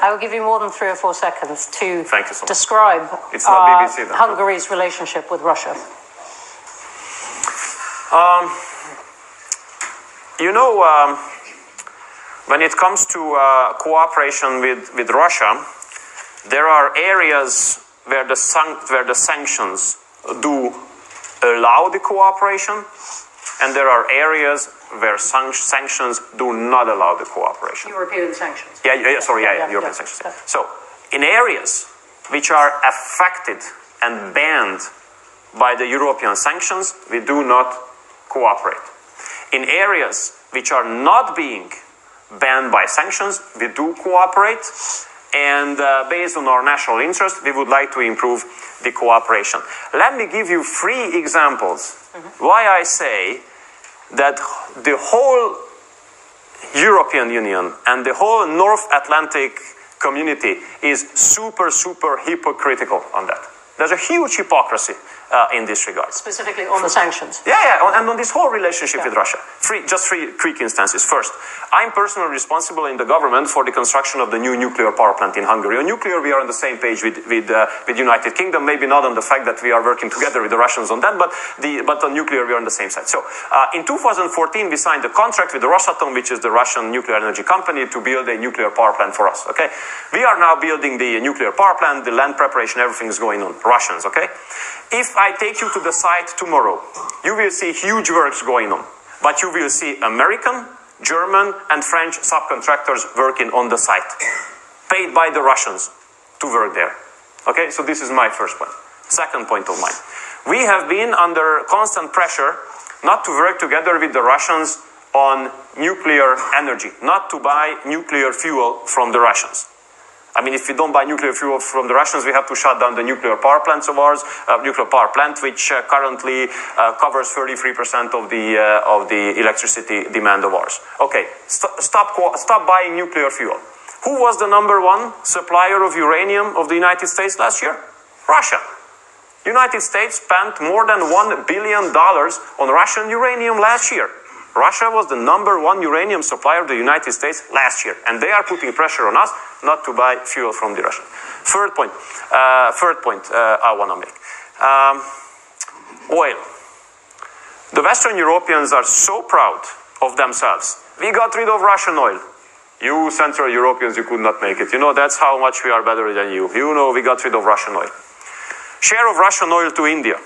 I will give you more than 3 or 4 seconds to describe it's not BBC, then. Hungary's relationship with Russia. When it comes to cooperation with Russia, there are areas where the sanctions do allow the cooperation, and there are areas where sanctions do not allow the cooperation. European sanctions. European sanctions. So, in areas which are affected and banned by the European sanctions, we do not cooperate. In areas which are not being banned by sanctions, we do cooperate, and based on our national interest, we would like to improve the cooperation. Let me give you 3 examples why I say that the whole European Union and the whole North Atlantic community is super hypocritical on that. There's a huge hypocrisy in this regard. Specifically on the sanctions. And on this whole relationship with Russia. Just three quick instances. First, I'm personally responsible in the government for the construction of the new nuclear power plant in Hungary. On nuclear, we are on the same page with United Kingdom. Maybe not on the fact that we are working together with the Russians on that, but on nuclear, we are on the same side. So, in 2014, we signed a contract with the Rosatom, which is the Russian nuclear energy company, to build a nuclear power plant for us. Okay, we are now building the nuclear power plant. The land preparation, everything is going on. Russians. Okay. If I take you to the site tomorrow, you will see huge works going on. But you will see American, German, and French subcontractors working on the site, paid by the Russians to work there. Okay, so this is my first point. Second point of mine. We have been under constant pressure not to work together with the Russians on nuclear energy, not to buy nuclear fuel from the Russians. I mean, if we don't buy nuclear fuel from the Russians, we have to shut down the nuclear power plants of ours, nuclear power plant, which currently covers 33% of the electricity demand of ours. Okay, stop buying nuclear fuel. Who was the #1 supplier of uranium of the United States last year? Russia. United States spent more than $1 billion on Russian uranium last year. Russia was the #1 uranium supplier of the United States last year, and they are putting pressure on us not to buy fuel from the Russians. Third point I want to make. Oil. The Western Europeans are so proud of themselves. We got rid of Russian oil. You Central Europeans, you could not make it. You know, that's how much we are better than you. You know, we got rid of Russian oil. Share of Russian oil to India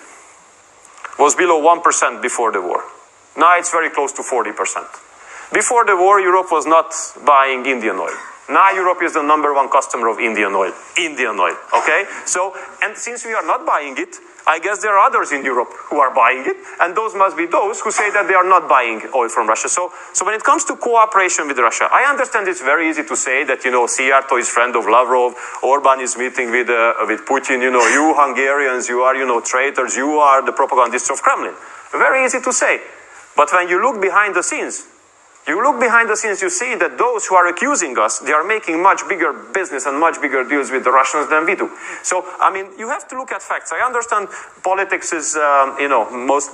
was below 1% before the war. Now it's very close to 40%. Before the war, Europe was not buying Indian oil. Now Europe is the #1 customer of Indian oil. Indian oil, okay? So, and since we are not buying it, I guess there are others in Europe who are buying it, and those must be those who say that they are not buying oil from Russia. So when it comes to cooperation with Russia, I understand it's very easy to say that, you know, Szijjártó is friend of Lavrov, Orban is meeting with Putin, you know, you Hungarians, you are, you know, traitors, you are the propagandists of Kremlin. Very easy to say. But when you look behind the scenes, you see that those who are accusing us, they are making much bigger business and much bigger deals with the Russians than we do. So, I mean, you have to look at facts. I understand politics is,